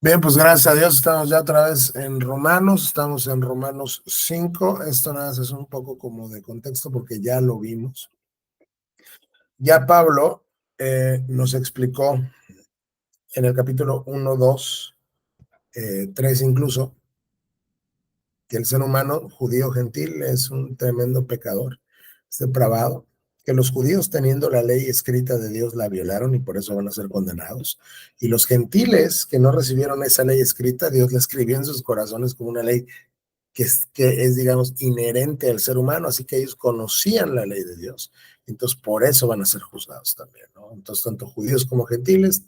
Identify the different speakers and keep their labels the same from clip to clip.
Speaker 1: Bien, pues gracias a Dios estamos ya otra vez en Romanos, estamos en Romanos 5. Esto nada más es un poco como de contexto porque ya lo vimos. Ya Pablo nos explicó en el capítulo 1, 2, 3 incluso, que el ser humano judío gentil es un tremendo pecador, es depravado, que los judíos teniendo la ley escrita de Dios la violaron y por eso van a ser condenados. Y los gentiles que no recibieron esa ley escrita, Dios la escribió en sus corazones como una ley que es, digamos, inherente al ser humano, así que ellos conocían la ley de Dios. Entonces, por eso van a ser juzgados también, ¿no? Entonces, tanto judíos como gentiles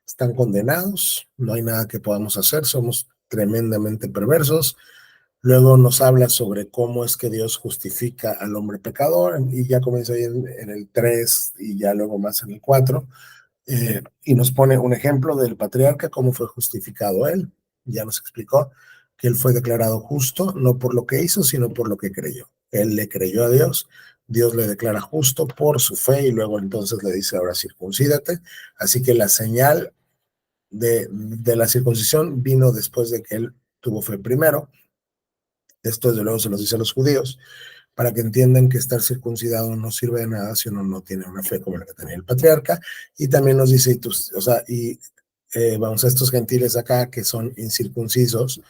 Speaker 1: están condenados, no hay nada que podamos hacer, somos tremendamente perversos. Luego nos habla sobre cómo es que Dios justifica al hombre pecador, y ya comienza ahí en el 3 y ya luego más en el 4, y nos pone un ejemplo del patriarca, cómo fue justificado él. Ya nos explicó que él fue declarado justo, no por lo que hizo, sino por lo que creyó. Él le creyó a Dios, Dios le declara justo por su fe y luego entonces le dice, ahora circuncídate. Así que la señal de la circuncisión vino después de que él tuvo fe primero. Esto desde luego se los dice a los judíos, para que entiendan que estar circuncidado no sirve de nada si uno no tiene una fe como la que tenía el patriarca. Y también nos dice, vamos a estos gentiles acá que son incircuncisos,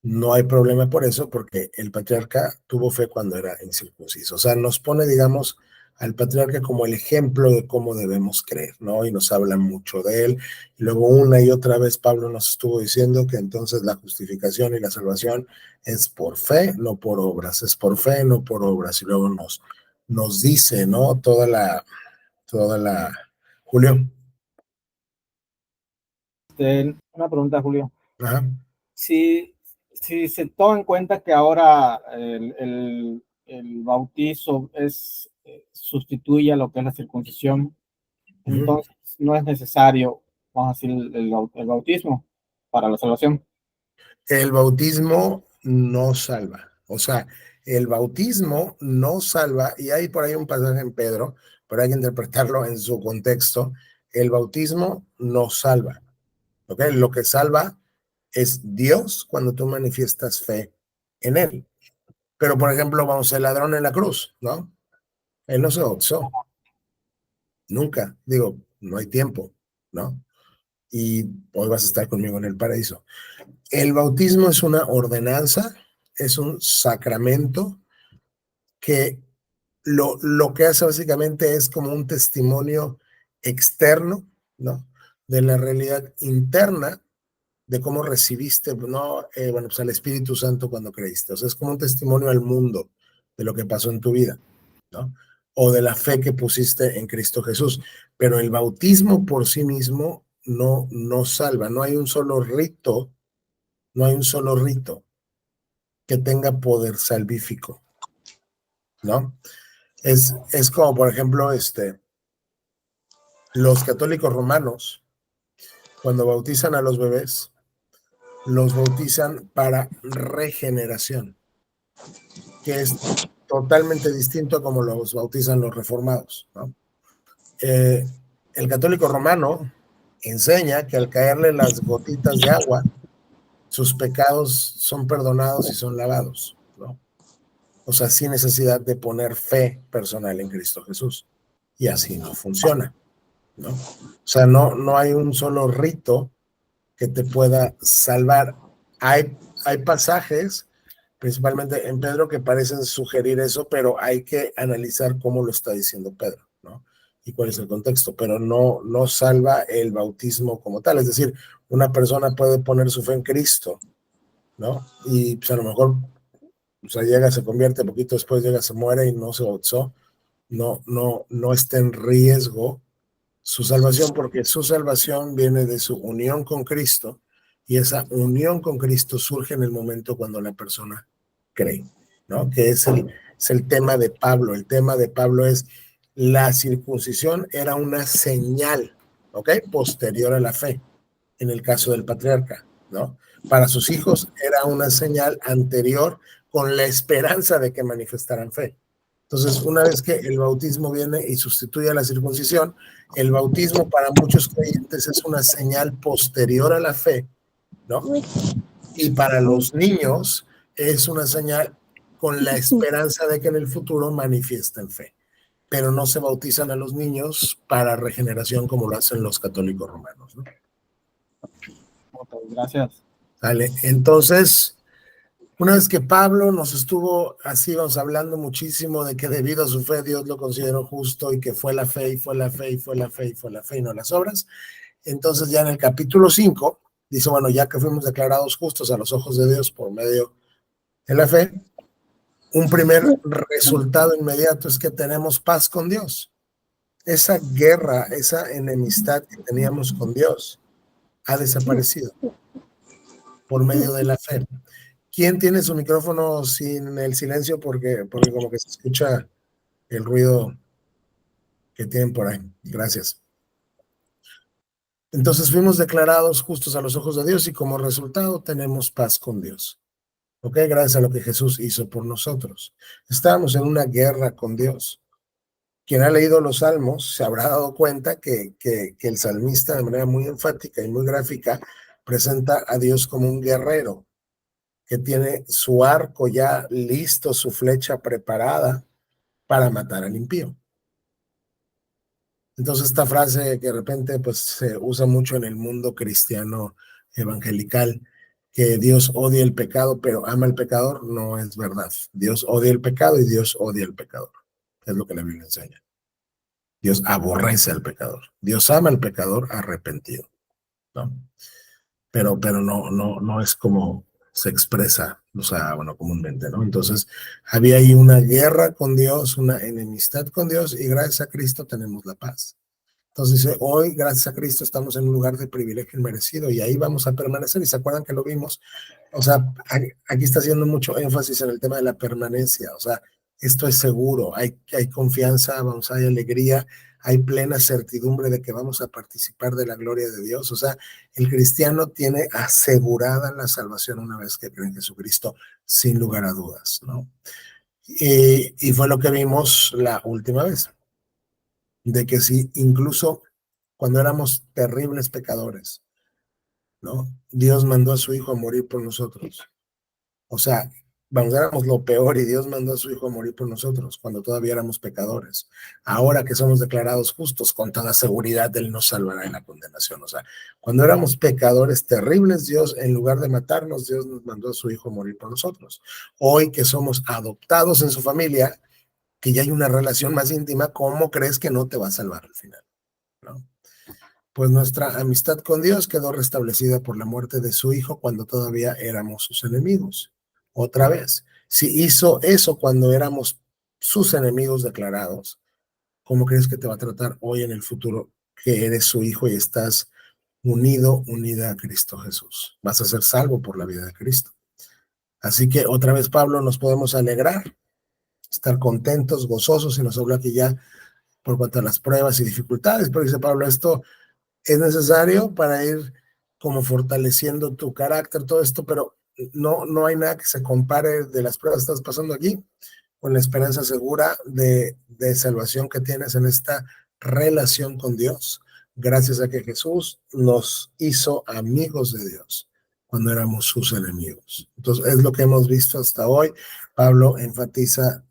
Speaker 1: no hay problema por eso, porque el patriarca tuvo fe cuando era incircunciso. O sea, nos pone, digamos, al patriarca como el ejemplo de cómo debemos creer, ¿no? Y nos habla mucho de él. Y luego una y otra vez Pablo nos estuvo diciendo que entonces la justificación y la salvación es por fe, no por obras, es por fe, no por obras. Y luego nos dice, ¿no? Toda la, Julio.
Speaker 2: Una pregunta, Julio.
Speaker 1: Ajá.
Speaker 2: Si se toma en cuenta que ahora el bautizo sustituye a lo que es la circuncisión, entonces no es necesario, vamos a decir, el bautismo para la salvación.
Speaker 1: El bautismo no salva. O sea, el bautismo no salva, y hay por ahí un pasaje en Pedro, pero hay que interpretarlo en su contexto. El bautismo no salva. ¿Ok? Lo que salva es Dios cuando tú manifiestas fe en él. Pero, por ejemplo, vamos, el ladrón en la cruz, ¿no? Él no se bautizó. Nunca. Digo, no hay tiempo, ¿no? Y hoy vas a estar conmigo en el paraíso. El bautismo es una ordenanza, es un sacramento que lo que hace básicamente es como un testimonio externo, ¿no? De la realidad interna de cómo recibiste, ¿no? Bueno, pues al Espíritu Santo cuando creíste. O sea, es como un testimonio al mundo de lo que pasó en tu vida, ¿no? O de la fe que pusiste en Cristo Jesús. Pero el bautismo por sí mismo no salva. No hay un solo rito, no hay un solo rito que tenga poder salvífico, ¿no? Es como, por ejemplo, los católicos romanos, cuando bautizan a los bebés, los bautizan para regeneración, que es totalmente distinto a como los bautizan los reformados, ¿no? El católico romano enseña que al caerle las gotitas de agua, sus pecados son perdonados y son lavados, ¿no? O sea, sin necesidad de poner fe personal en Cristo Jesús. Y así no funciona, ¿no? O sea, no hay un solo rito que te pueda salvar. Hay pasajes, principalmente en Pedro, que parecen sugerir eso, pero hay que analizar cómo lo está diciendo Pedro, ¿no? Y cuál es el contexto, pero no salva el bautismo como tal. Es decir, una persona puede poner su fe en Cristo, ¿no? Y pues a lo mejor, o sea, llega, se convierte, poquito después llega, se muere y no se bautizó. No está en riesgo su salvación, porque su salvación viene de su unión con Cristo, y esa unión con Cristo surge en el momento cuando la persona cree, ¿no? Que es el tema de Pablo. El tema de Pablo es la circuncisión era una señal, ¿ok? Posterior a la fe, en el caso del patriarca, ¿no? Para sus hijos era una señal anterior con la esperanza de que manifestaran fe. Entonces, una vez que el bautismo viene y sustituye a la circuncisión, el bautismo para muchos creyentes es una señal posterior a la fe, ¿no? Y para los niños es una señal con la esperanza de que en el futuro manifiesten fe, pero no se bautizan a los niños para regeneración como lo hacen los católicos romanos, ¿no?
Speaker 2: Ok, gracias.
Speaker 1: Vale, entonces, una vez que Pablo nos estuvo así, vamos hablando muchísimo de que debido a su fe Dios lo consideró justo y que fue la fe y fue la fe y fue la fe y fue la fe y no las obras, entonces ya en el capítulo 5 dice, bueno, ya que fuimos declarados justos a los ojos de Dios por medio de la fe, un primer resultado inmediato es que tenemos paz con Dios. Esa guerra, esa enemistad que teníamos con Dios ha desaparecido por medio de la fe. ¿Quién tiene su micrófono sin el silencio? Porque como que se escucha el ruido que tienen por ahí. Gracias. Entonces fuimos declarados justos a los ojos de Dios y como resultado tenemos paz con Dios. ¿Ok? Gracias a lo que Jesús hizo por nosotros. Estábamos en una guerra con Dios. Quien ha leído los salmos se habrá dado cuenta que el salmista de manera muy enfática y muy gráfica presenta a Dios como un guerrero que tiene su arco ya listo, su flecha preparada para matar al impío. Entonces esta frase que de repente pues se usa mucho en el mundo cristiano evangelical, que Dios odia el pecado pero ama al pecador, no es verdad. Dios odia el pecado y Dios odia al pecador. Es lo que la Biblia enseña. Dios aborrece al pecador. Dios ama al pecador arrepentido, ¿no? Pero no es como se expresa, o sea, bueno, comúnmente, ¿no? Entonces, había ahí una guerra con Dios, una enemistad con Dios, y gracias a Cristo tenemos la paz. Entonces dice, hoy, gracias a Cristo, estamos en un lugar de privilegio inmerecido, y ahí vamos a permanecer, y se acuerdan que lo vimos, o sea, aquí está haciendo mucho énfasis en el tema de la permanencia, o sea, esto es seguro, hay confianza, vamos, hay alegría, hay plena certidumbre de que vamos a participar de la gloria de Dios. O sea, el cristiano tiene asegurada la salvación una vez que cree en Jesucristo, sin lugar a dudas, ¿no? Y fue lo que vimos la última vez, de que si incluso cuando éramos terribles pecadores, ¿no? Dios mandó a su Hijo a morir por nosotros. O sea, vamos, éramos lo peor y Dios mandó a su Hijo a morir por nosotros cuando todavía éramos pecadores. Ahora que somos declarados justos, con toda seguridad Él nos salvará de la condenación. O sea, cuando éramos pecadores terribles, Dios, en lugar de matarnos, Dios nos mandó a su Hijo a morir por nosotros. Hoy que somos adoptados en su familia, que ya hay una relación más íntima, ¿cómo crees que no te va a salvar al final? ¿No? Pues nuestra amistad con Dios quedó restablecida por la muerte de su Hijo cuando todavía éramos sus enemigos. Otra vez, si hizo eso cuando éramos sus enemigos declarados, ¿cómo crees que te va a tratar hoy en el futuro que eres su Hijo y estás unido, unida a Cristo Jesús? Vas a ser salvo por la vida de Cristo. Así que otra vez, Pablo, nos podemos alegrar, estar contentos, gozosos, y nos habla aquí ya por cuanto a las pruebas y dificultades, pero dice Pablo, esto es necesario para ir como fortaleciendo tu carácter, todo esto, pero no hay nada que se compare de las pruebas que estás pasando aquí con la esperanza segura de salvación que tienes en esta relación con Dios, gracias a que Jesús nos hizo amigos de Dios cuando éramos sus enemigos. Entonces, es lo que hemos visto hasta hoy. Pablo enfatiza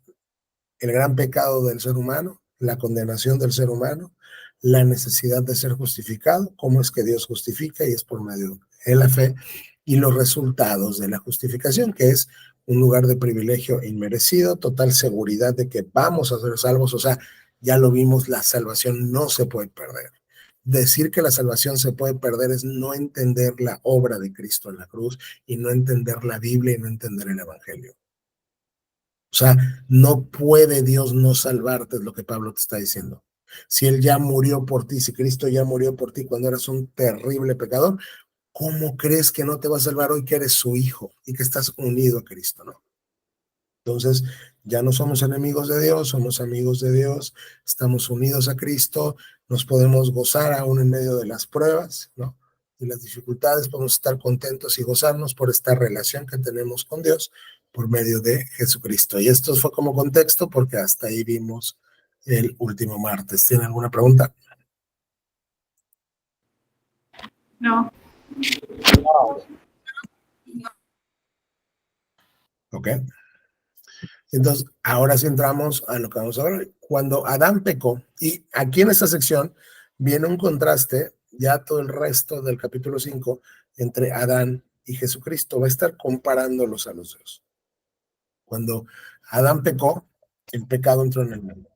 Speaker 1: el gran pecado del ser humano, la condenación del ser humano, la necesidad de ser justificado, cómo es que Dios justifica y es por medio de la fe, y los resultados de la justificación, que es un lugar de privilegio inmerecido, total seguridad de que vamos a ser salvos. O sea, ya lo vimos, la salvación no se puede perder. Decir que la salvación se puede perder es no entender la obra de Cristo en la cruz y no entender la Biblia y no entender el Evangelio. O sea, no puede Dios no salvarte, es lo que Pablo te está diciendo. Si Él ya murió por ti, si Cristo ya murió por ti cuando eras un terrible pecador, ¿cómo crees que no te va a salvar hoy que eres su hijo y que estás unido a Cristo, no? Entonces, ya no somos enemigos de Dios, somos amigos de Dios, estamos unidos a Cristo, nos podemos gozar aún en medio de las pruebas, ¿no? Y las dificultades, podemos estar contentos y gozarnos por esta relación que tenemos con Dios por medio de Jesucristo. Y esto fue como contexto porque hasta ahí vimos el último martes. ¿Tienen alguna pregunta?
Speaker 3: No.
Speaker 1: ¿Ok? Entonces, ahora sí entramos a lo que vamos a ver. Cuando Adán pecó, y aquí en esta sección viene un contraste, ya todo el resto del capítulo 5, entre Adán y Jesucristo. Va a estar comparándolos a los dos. Cuando Adán pecó, el pecado entró en el mundo.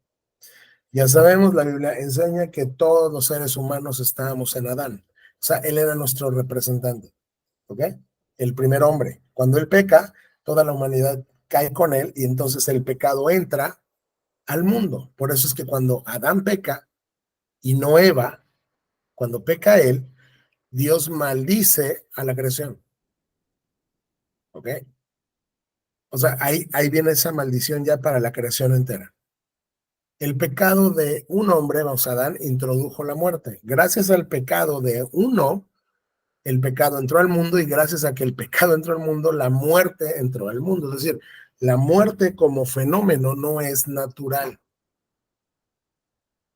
Speaker 1: Ya sabemos, la Biblia enseña que todos los seres humanos estábamos en Adán. O sea, él era nuestro representante. ¿Ok? El primer hombre. Cuando él peca, toda la humanidad cae con él y entonces el pecado entra al mundo. Por eso es que cuando Adán peca y no Eva, cuando peca él, Dios maldice a la creación. ¿Ok? O sea, ahí viene esa maldición ya para la creación entera. El pecado de un hombre, vamos, Adán, introdujo la muerte. Gracias al pecado de uno, el pecado entró al mundo y gracias a que el pecado entró al mundo, la muerte entró al mundo. Es decir, la muerte como fenómeno no es natural.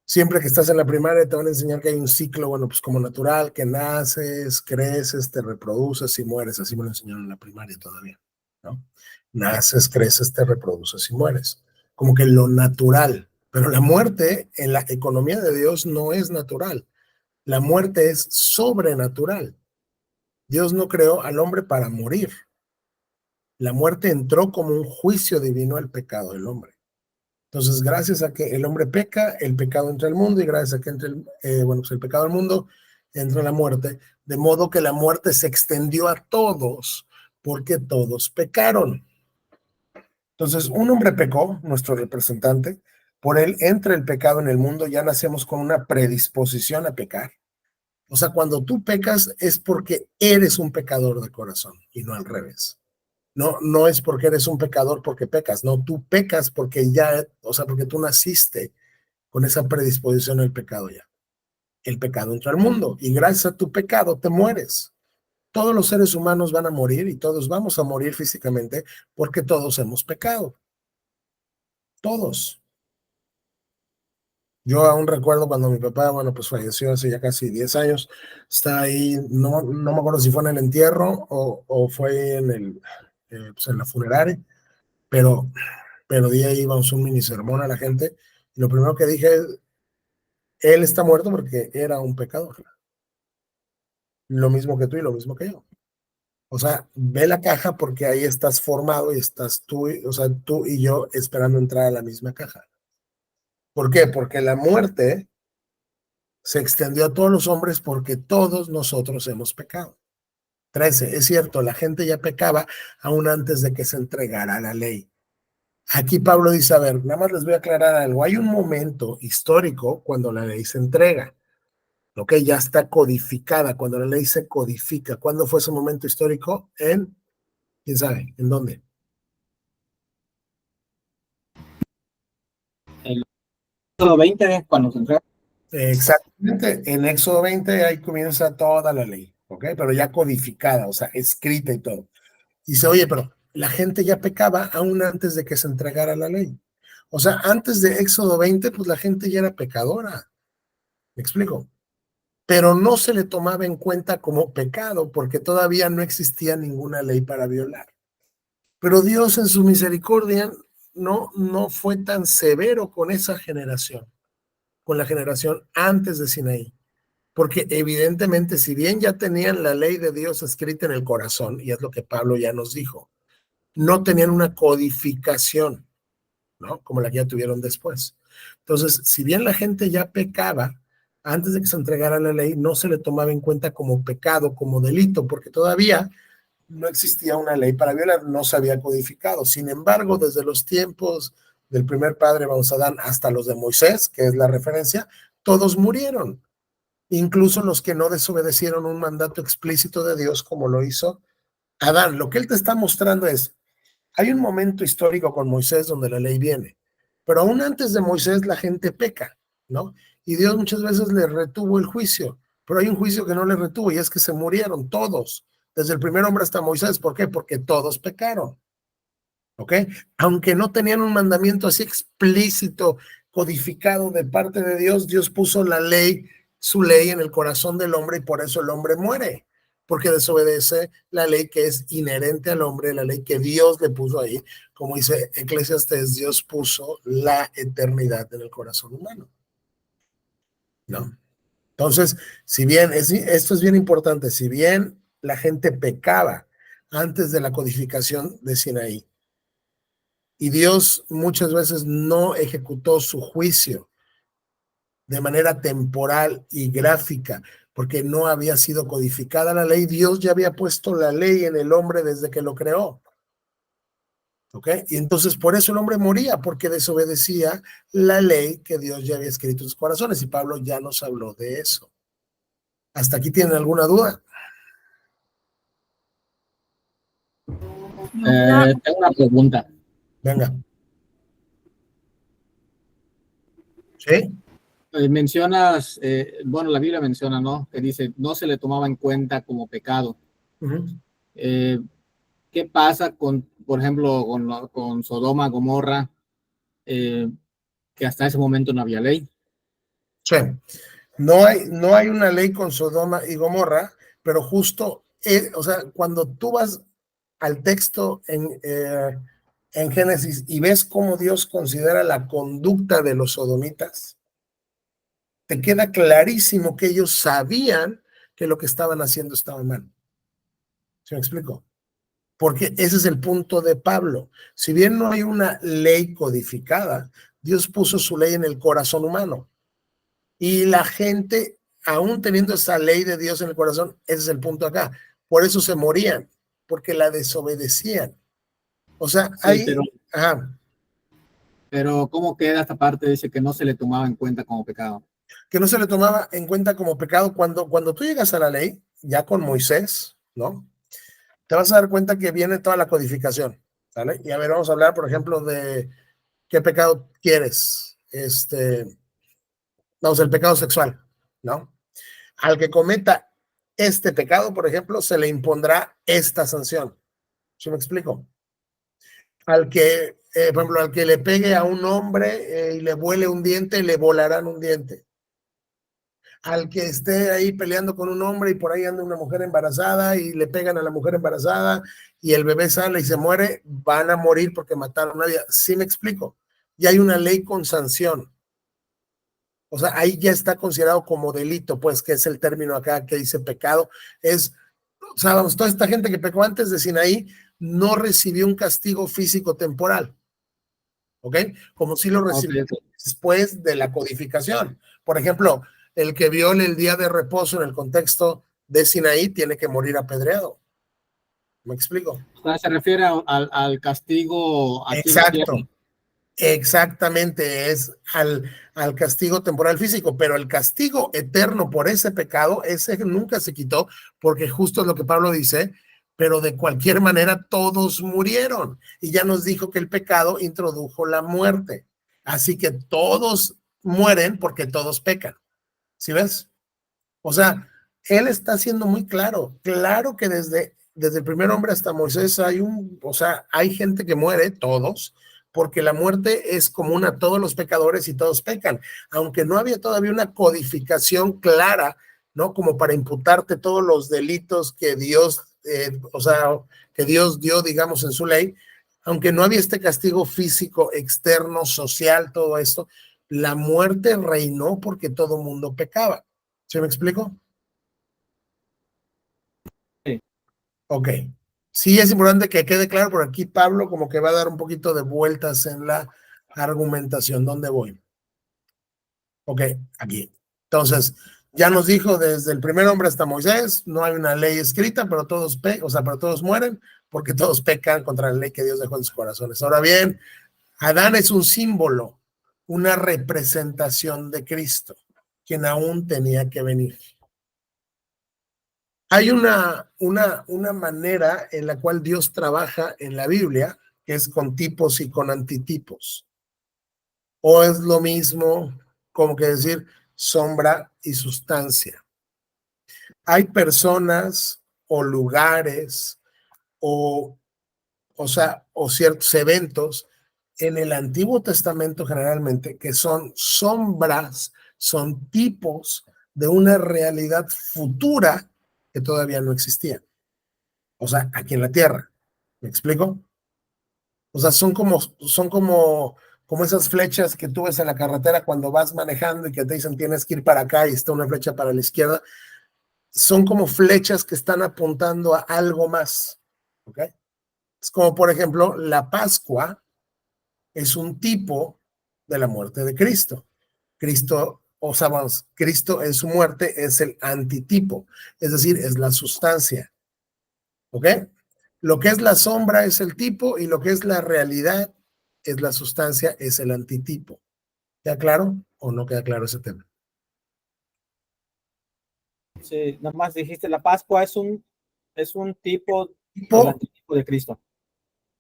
Speaker 1: Siempre que estás en la primaria te van a enseñar que hay un ciclo, bueno, pues como natural, que naces, creces, te reproduces y mueres. Así me lo enseñaron en la primaria todavía, ¿no? Naces, creces, te reproduces y mueres. Como que lo natural. Pero la muerte en la economía de Dios no es natural. La muerte es sobrenatural. Dios no creó al hombre para morir. La muerte entró como un juicio divino al pecado del hombre. Entonces, gracias a que el hombre peca, el pecado entra al mundo y gracias a que entra bueno, pues el pecado al mundo, entra la muerte, de modo que la muerte se extendió a todos porque todos pecaron. Entonces, un hombre pecó, nuestro representante, por él entra el pecado en el mundo, ya nacemos con una predisposición a pecar. O sea, cuando tú pecas es porque eres un pecador de corazón y no al revés. No, no es porque eres un pecador porque pecas, no, tú pecas porque ya, o sea, porque tú naciste con esa predisposición al pecado ya. El pecado entra al mundo y gracias a tu pecado te mueres. Todos los seres humanos van a morir y todos vamos a morir físicamente porque todos hemos pecado. Todos. Yo aún recuerdo cuando mi papá, bueno, pues falleció hace ya casi 10 años, está ahí, no me acuerdo si fue en el entierro o fue en pues en la funeraria, pero di ahí íbamos un mini sermón a la gente, y lo primero que dije es, él está muerto porque era un pecador, lo mismo que tú y lo mismo que yo. O sea, ve la caja porque ahí estás formado y estás tú, o sea, tú y yo esperando entrar a la misma caja. ¿Por qué? Porque la muerte se extendió a todos los hombres porque todos nosotros hemos pecado. 13, es cierto, la gente ya pecaba aún antes de que se entregara la ley. Aquí Pablo dice, a ver, nada más les voy a aclarar algo. Hay un momento histórico cuando la ley se entrega, ¿ok? Ya está codificada, cuando la ley se codifica. ¿Cuándo fue ese momento histórico? ¿Quién sabe? ¿En dónde?
Speaker 2: El 20 es cuando se entrega.
Speaker 1: Exactamente, en Éxodo 20 ahí comienza toda la ley, ¿ok? Pero ya codificada, o sea, escrita y todo. Y dice, oye, pero la gente ya pecaba aún antes de que se entregara la ley. O sea, antes de Éxodo 20, pues la gente ya era pecadora. ¿Me explico? Pero no se le tomaba en cuenta como pecado porque todavía no existía ninguna ley para violar. Pero Dios en su misericordia no fue tan severo con esa generación, con la generación antes de Sinaí. Porque evidentemente, si bien ya tenían la ley de Dios escrita en el corazón, y es lo que Pablo ya nos dijo, no tenían una codificación, ¿no? Como la que ya tuvieron después. Entonces, si bien la gente ya pecaba, antes de que se entregara la ley, no se le tomaba en cuenta como pecado, como delito, porque todavía no existía una ley para violar, no se había codificado. Sin embargo, desde los tiempos del primer padre, vamos a dar, hasta los de Moisés, que es la referencia, todos murieron, incluso los que no desobedecieron un mandato explícito de Dios como lo hizo Adán. Lo que él te está mostrando es, hay un momento histórico con Moisés donde la ley viene, pero aún antes de Moisés la gente peca, ¿no? Y Dios muchas veces le retuvo el juicio, pero hay un juicio que no le retuvo y es que se murieron todos, desde el primer hombre hasta Moisés. ¿Por qué? Porque todos pecaron, ¿ok? Aunque no tenían un mandamiento así explícito, codificado de parte de Dios, Dios puso la ley, su ley en el corazón del hombre y por eso el hombre muere. porque desobedece la ley que es inherente al hombre, la ley que Dios le puso ahí. Como dice Eclesiastés, Dios puso la eternidad en el corazón humano. ¿No? Entonces, si bien, esto es bien importante, si bien la gente pecaba antes de la codificación de Sinaí, y Dios muchas veces no ejecutó su juicio de manera temporal y gráfica, porque no había sido codificada la ley, Dios ya había puesto la ley en el hombre desde que lo creó. ¿Ok? Y entonces por eso el hombre moría, porque desobedecía la ley que Dios ya había escrito en sus corazones, y Pablo ya nos habló de eso. ¿Hasta aquí tienen alguna duda?
Speaker 2: Tengo una pregunta.
Speaker 1: Venga. ¿Sí?
Speaker 2: Mencionas, bueno, la Biblia menciona, ¿no? Que dice, no se le tomaba en cuenta como pecado. ¿Qué pasa con, por ejemplo, con Sodoma, Gomorra, que hasta ese momento no había ley?
Speaker 1: Sí. No hay una ley con Sodoma y Gomorra, pero justo, o sea, cuando tú vas al texto en Génesis y ves cómo Dios considera la conducta de los sodomitas, te queda clarísimo que ellos sabían que lo que estaban haciendo estaba mal. ¿Se me explico? Porque ese es el punto de Pablo. Si bien no hay una ley codificada, Dios puso su ley en el corazón humano. Y la gente, aún teniendo esa ley de Dios en el corazón, ese es el punto acá. Por eso se morían, porque la desobedecían. O sea,
Speaker 2: Sí,
Speaker 1: hay... Ajá.
Speaker 2: Pero ¿cómo queda esta parte? Dice que no se le tomaba en cuenta como pecado.
Speaker 1: Que no se le tomaba en cuenta como pecado cuando tú llegas a la ley, ya con Moisés, ¿no? Te vas a dar cuenta que viene toda la codificación, ¿vale? Y a ver, vamos a hablar, por ejemplo, de qué pecado quieres. Vamos, el pecado sexual, ¿no? Al que cometa este pecado, por ejemplo, se le impondrá esta sanción. ¿Sí me explico? Al que, por ejemplo, al que le pegue a un hombre y le vuele un diente, le volarán un diente. Al que esté ahí peleando con un hombre y por ahí anda una mujer embarazada y le pegan a la mujer embarazada y el bebé sale y se muere, van a morir porque mataron a nadie. ¿Sí me explico? Y hay una ley con sanción. O sea, ahí ya está considerado como delito, pues, que es el término acá que dice pecado. O sea, vamos, toda esta gente que pecó antes de Sinaí no recibió un castigo físico temporal, ¿ok? Como si lo recibió después de la codificación. Por ejemplo, el que viole el día de reposo en el contexto de Sinaí tiene que morir apedreado. ¿Me explico?
Speaker 2: O sea, se refiere al castigo aquí en la tierra.
Speaker 1: Exacto. Exactamente, es al castigo temporal físico, pero el castigo eterno por ese pecado, ese nunca se quitó, porque justo es lo que Pablo dice, pero de cualquier manera todos murieron. Y ya nos dijo que el pecado introdujo la muerte. Así que todos mueren porque todos pecan. ¿Sí ves? O sea, él está siendo muy claro, claro que desde el primer hombre hasta Moisés o sea, hay gente que muere, todos, porque la muerte es común a todos los pecadores y todos pecan, aunque no había todavía una codificación clara, ¿no? Como para imputarte todos los delitos que Dios, o sea, que Dios dio, digamos, en su ley, aunque no había este castigo físico, externo, social, todo esto, la muerte reinó porque todo mundo pecaba. ¿Sí me explico?
Speaker 2: Sí.
Speaker 1: Ok. Sí, es importante que quede claro por aquí, Pablo, como que va a dar un poquito de vueltas en la argumentación. ¿Dónde voy? Ok, aquí. Entonces, ya nos dijo desde el primer hombre hasta Moisés, no hay una ley escrita, pero todos o sea, pero todos mueren porque todos pecan contra la ley que Dios dejó en sus corazones. Ahora bien, Adán es un símbolo, una representación de Cristo, quien aún tenía que venir. Hay una manera en la cual Dios trabaja en la Biblia, que es con tipos y con antitipos. O es lo mismo como que decir sombra y sustancia. Hay personas o lugares o ciertos eventos en el Antiguo Testamento generalmente que son sombras, son tipos de una realidad futura que todavía no existía. O sea, aquí en la Tierra. ¿Me explico? O sea, como esas flechas que tú ves en la carretera cuando vas manejando y que te dicen tienes que ir para acá y está una flecha para la izquierda. Son como flechas que están apuntando a algo más. ¿Ok? Es como, por ejemplo, la Pascua es un tipo de la muerte de Cristo. Cristo en su muerte es el antitipo, es decir, es la sustancia. ¿Ok? Lo que es la sombra es el tipo y lo que es la realidad es la sustancia, es el antitipo. ¿Queda claro o no queda claro ese tema?
Speaker 2: Sí, nomás dijiste, la Pascua es un tipo del
Speaker 1: Tipo
Speaker 2: antitipo de Cristo.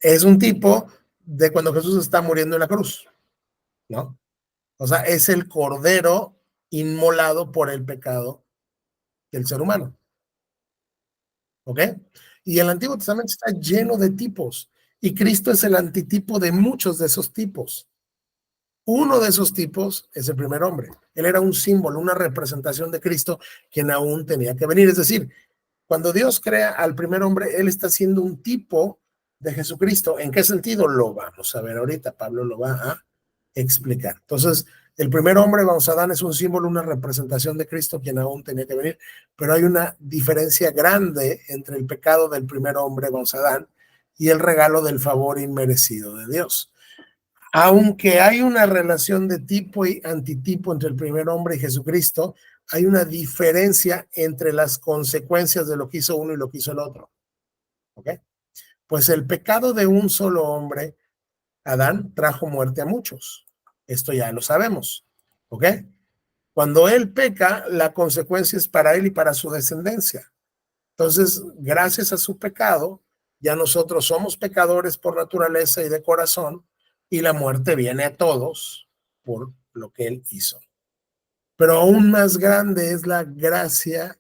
Speaker 1: es un tipo de cuando Jesús está muriendo en la cruz, ¿no? O sea, es el cordero inmolado por el pecado del ser humano. ¿Ok? Y el Antiguo Testamento está lleno de tipos. Y Cristo es el antitipo de muchos de esos tipos. Uno de esos tipos es el primer hombre. Él era un símbolo, una representación de Cristo, quien aún tenía que venir. Es decir, cuando Dios crea al primer hombre, Él está siendo un tipo de Jesucristo. ¿En qué sentido? Lo vamos a ver ahorita. Pablo lo va a explicar. Entonces, el primer hombre, vamos, Adán, es un símbolo, una representación de Cristo, quien aún tenía que venir. Pero hay una diferencia grande entre el pecado del primer hombre, vamos, Adán, y el regalo del favor inmerecido de Dios. Aunque hay una relación de tipo y antitipo entre el primer hombre y Jesucristo, hay una diferencia entre las consecuencias de lo que hizo uno y lo que hizo el otro. ¿Ok? Pues el pecado de un solo hombre, Adán, trajo muerte a muchos. Esto ya lo sabemos. ¿Ok? Cuando él peca, la consecuencia es para él y para su descendencia. Entonces, gracias a su pecado, ya nosotros somos pecadores por naturaleza y de corazón, y la muerte viene a todos por lo que él hizo. Pero aún más grande es la gracia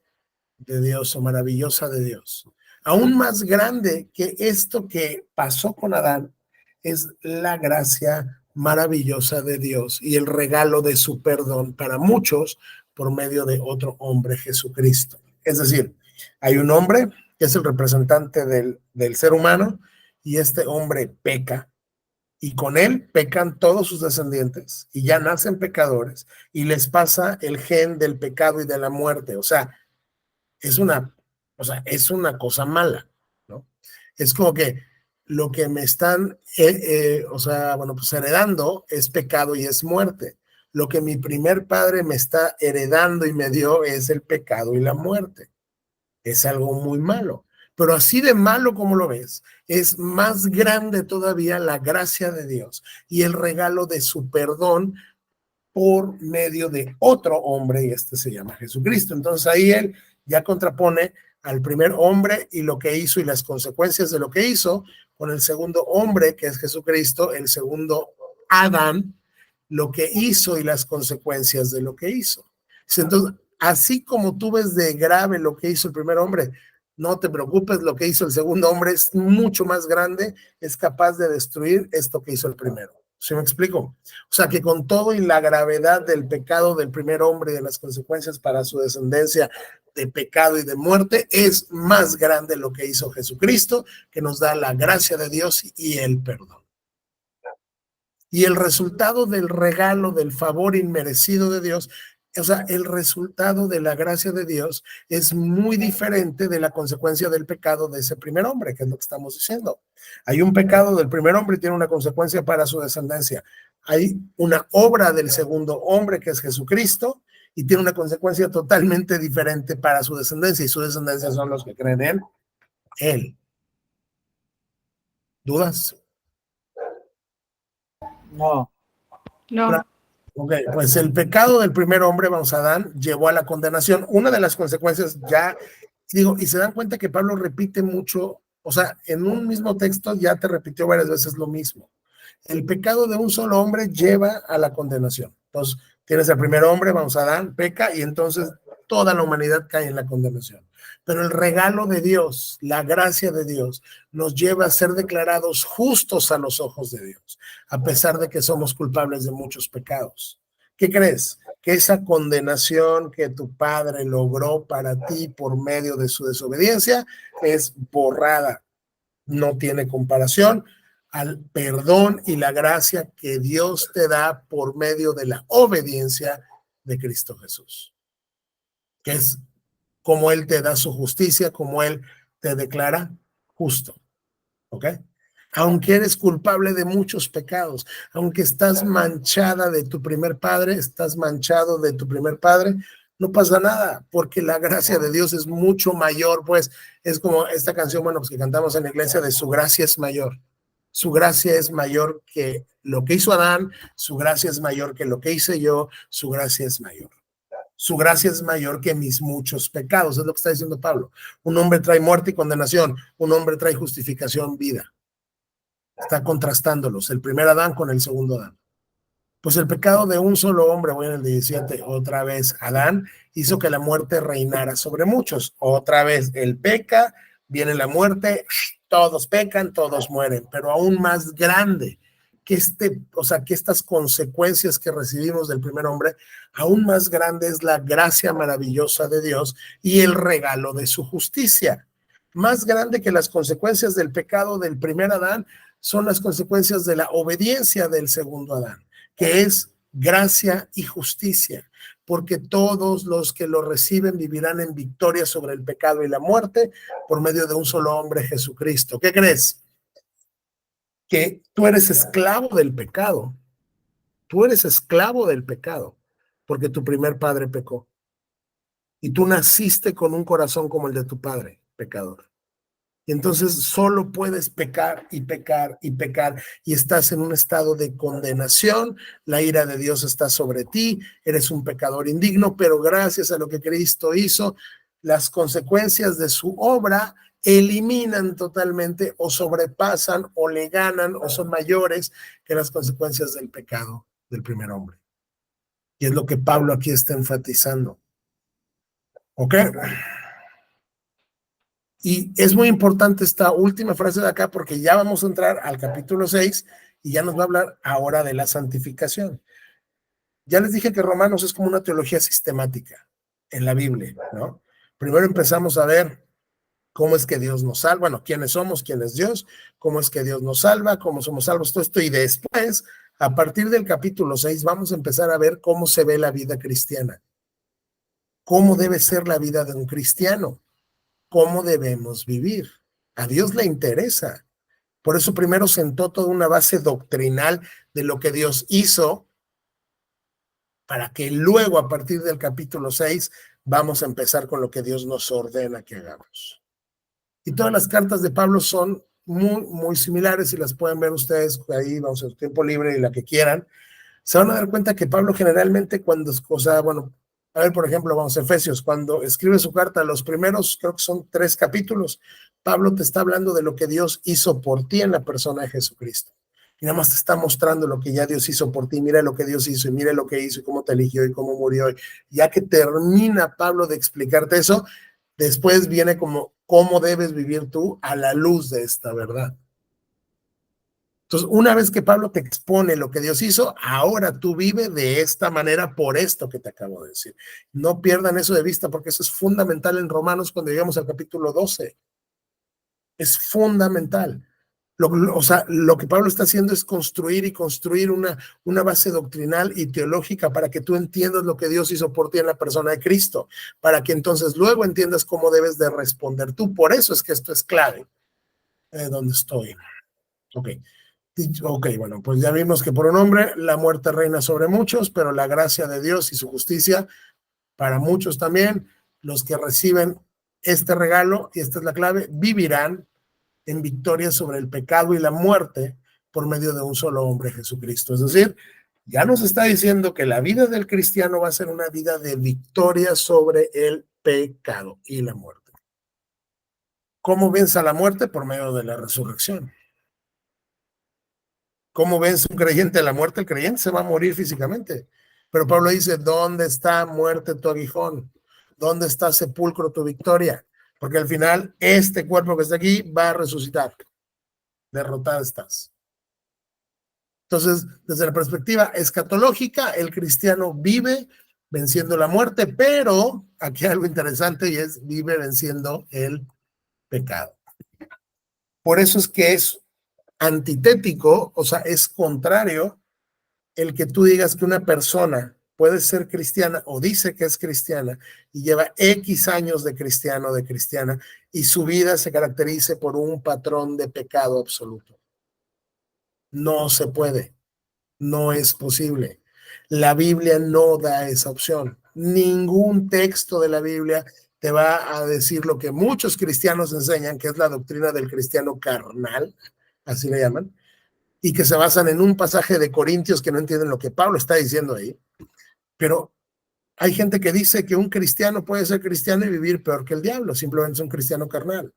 Speaker 1: de Dios o maravillosa de Dios. Aún más grande que esto que pasó con Adán es la gracia maravillosa de Dios y el regalo de su perdón para muchos por medio de otro hombre, Jesucristo. Es decir, hay un hombre que es el representante del ser humano y este hombre peca y con él pecan todos sus descendientes y ya nacen pecadores y les pasa el gen del pecado y de la muerte. Es una, es una cosa mala, ¿no? Es como que lo que me están, pues heredando es pecado y es muerte. Lo que mi primer padre me está heredando y me dio es el pecado y la muerte. Es algo muy malo. Pero así de malo como lo ves, es más grande todavía la gracia de Dios y el regalo de su perdón por medio de otro hombre, y este se llama Jesucristo. Entonces ahí él ya contrapone al primer hombre y lo que hizo y las consecuencias de lo que hizo, con el segundo hombre, que es Jesucristo, el segundo Adán, lo que hizo y las consecuencias de lo que hizo. Entonces, así como tú ves de grave lo que hizo el primer hombre, no te preocupes, lo que hizo el segundo hombre es mucho más grande, es capaz de destruir esto que hizo el primero. ¿Sí me explico? O sea, que con todo y la gravedad del pecado del primer hombre y de las consecuencias para su descendencia de pecado y de muerte, es más grande lo que hizo Jesucristo, que nos da la gracia de Dios y el perdón. Y el resultado del regalo, del favor inmerecido de Dios, o sea, el resultado de la gracia de Dios es muy diferente de la consecuencia del pecado de ese primer hombre, que es lo que estamos diciendo. Hay un pecado del primer hombre y tiene una consecuencia para su descendencia. Hay una obra del segundo hombre, que es Jesucristo, y tiene una consecuencia totalmente diferente para su descendencia, y su descendencia son los que creen en él. ¿Dudas?
Speaker 2: No.
Speaker 3: No.
Speaker 1: Ok, pues el pecado del primer hombre, vamos, Adán, llevó a la condenación. Una de las consecuencias ya, digo, y se dan cuenta que Pablo repite mucho, o sea, en un mismo texto ya te repitió varias veces lo mismo. El pecado de un solo hombre lleva a la condenación. Entonces, tienes el primer hombre, vamos, Adán, peca y entonces toda la humanidad cae en la condenación. Pero el regalo de Dios, la gracia de Dios, nos lleva a ser declarados justos a los ojos de Dios, a pesar de que somos culpables de muchos pecados. ¿Qué crees? que esa condenación que tu padre logró para ti por medio de su desobediencia es borrada. No tiene comparación al perdón y la gracia que Dios te da por medio de la obediencia de Cristo Jesús, que es como Él te da su justicia, como Él te declara justo. ¿Ok? Aunque eres culpable de muchos pecados, aunque estás manchada de tu primer padre, estás manchado de tu primer padre, no pasa nada, porque la gracia de Dios es mucho mayor, pues es como esta canción, bueno, pues que cantamos en la iglesia de su gracia es mayor. Su gracia es mayor que lo que hizo Adán, su gracia es mayor que lo que hice yo, su gracia es mayor. Su gracia es mayor que mis muchos pecados, es lo que está diciendo Pablo. Un hombre trae muerte y condenación, un hombre trae justificación, vida. Está contrastándolos, el primer Adán con el segundo Adán. Pues el pecado de un solo hombre, voy en el 17, otra vez Adán, hizo que la muerte reinara sobre muchos. Otra vez él peca, viene la muerte, todos pecan, todos mueren, pero aún más grande que que estas consecuencias que recibimos del primer hombre, aún más grande es la gracia maravillosa de Dios y el regalo de su justicia. Más grande que las consecuencias del pecado del primer Adán son las consecuencias de la obediencia del segundo Adán, que es gracia y justicia, porque todos los que lo reciben vivirán en victoria sobre el pecado y la muerte por medio de un solo hombre, Jesucristo. ¿Qué crees? Que tú eres esclavo del pecado. Tú eres esclavo del pecado, porque tu primer padre pecó. Y tú naciste con un corazón como el de tu padre, pecador. Y entonces solo puedes pecar y pecar y pecar y estás en un estado de condenación, la ira de Dios está sobre ti, eres un pecador indigno, pero gracias a lo que Cristo hizo, las consecuencias de su obra eliminan totalmente o sobrepasan o le ganan o son mayores que las consecuencias del pecado del primer hombre. Y es lo que Pablo aquí está enfatizando. ¿Ok? Y es muy importante esta última frase de acá porque ya vamos a entrar al capítulo 6 y ya nos va a hablar ahora de la santificación. Ya les dije que Romanos es como una teología sistemática en la Biblia, ¿no? Primero empezamos a ver cómo es que Dios nos salva, bueno, quiénes somos, quién es Dios, cómo es que Dios nos salva, cómo somos salvos, todo esto. Y después, a partir del capítulo 6, vamos a empezar a ver cómo se ve la vida cristiana, cómo debe ser la vida de un cristiano, cómo debemos vivir. A Dios le interesa. Por eso primero sentó toda una base doctrinal de lo que Dios hizo, para que luego a partir del capítulo 6 vamos a empezar con lo que Dios nos ordena que hagamos. Y todas las cartas de Pablo son muy similares y las pueden ver ustedes ahí, vamos a su tiempo libre y la que quieran. Se van a dar cuenta que Pablo generalmente a ver, por ejemplo, vamos a Efesios, cuando escribe su carta, los primeros, creo que son 3 capítulos, Pablo te está hablando de lo que Dios hizo por ti en la persona de Jesucristo. Y nada más te está mostrando lo que ya Dios hizo por ti. Mira lo que Dios hizo y mira lo que hizo y cómo te eligió y cómo murió. Y ya que termina Pablo de explicarte eso, después viene como cómo debes vivir tú a la luz de esta verdad. Entonces, una vez que Pablo te expone lo que Dios hizo, ahora tú vive de esta manera por esto que te acabo de decir. No pierdan eso de vista porque eso es fundamental en Romanos cuando llegamos al capítulo 12. Es fundamental. Lo que Pablo está haciendo es construir una base doctrinal y teológica para que tú entiendas lo que Dios hizo por ti en la persona de Cristo, para que entonces luego entiendas cómo debes de responder tú. Por eso es que esto es clave. ¿Dónde estoy? Ok, bueno, pues ya vimos que por un hombre la muerte reina sobre muchos, pero la gracia de Dios y su justicia para muchos también, los que reciben este regalo, y esta es la clave, vivirán en victoria sobre el pecado y la muerte por medio de un solo hombre, Jesucristo. Es decir, ya nos está diciendo que la vida del cristiano va a ser una vida de victoria sobre el pecado y la muerte. ¿Cómo vence a la muerte? Por medio de la resurrección. ¿Cómo vence un creyente a la muerte? El creyente se va a morir físicamente. Pero Pablo dice, ¿dónde está muerte tu aguijón? ¿Dónde está sepulcro tu victoria? Porque al final este cuerpo que está aquí va a resucitar. Derrotada estás. Entonces, desde la perspectiva escatológica, el cristiano vive venciendo la muerte, pero aquí hay algo interesante y es vive venciendo el pecado. Por eso es que es antitético, o sea, es contrario el que tú digas que una persona puede ser cristiana o dice que es cristiana y lleva X años de cristiano o de cristiana y su vida se caracterice por un patrón de pecado absoluto. No se puede, no es posible. La Biblia no da esa opción. Ningún texto de la Biblia te va a decir lo que muchos cristianos enseñan, que es la doctrina del cristiano carnal, así le llaman, y que se basan en un pasaje de Corintios que no entienden lo que Pablo está diciendo ahí. Pero hay gente que dice que un cristiano puede ser cristiano y vivir peor que el diablo, simplemente es un cristiano carnal.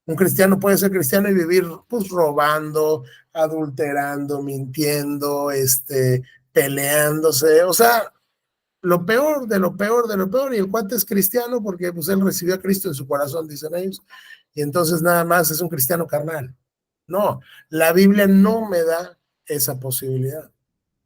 Speaker 1: Un cristiano puede ser cristiano y vivir pues robando, adulterando, mintiendo, peleándose, o sea, lo peor de lo peor de lo peor, y el cuate es cristiano porque pues él recibió a Cristo en su corazón, dicen ellos, y entonces nada más es un cristiano carnal. No, la Biblia no me da esa posibilidad.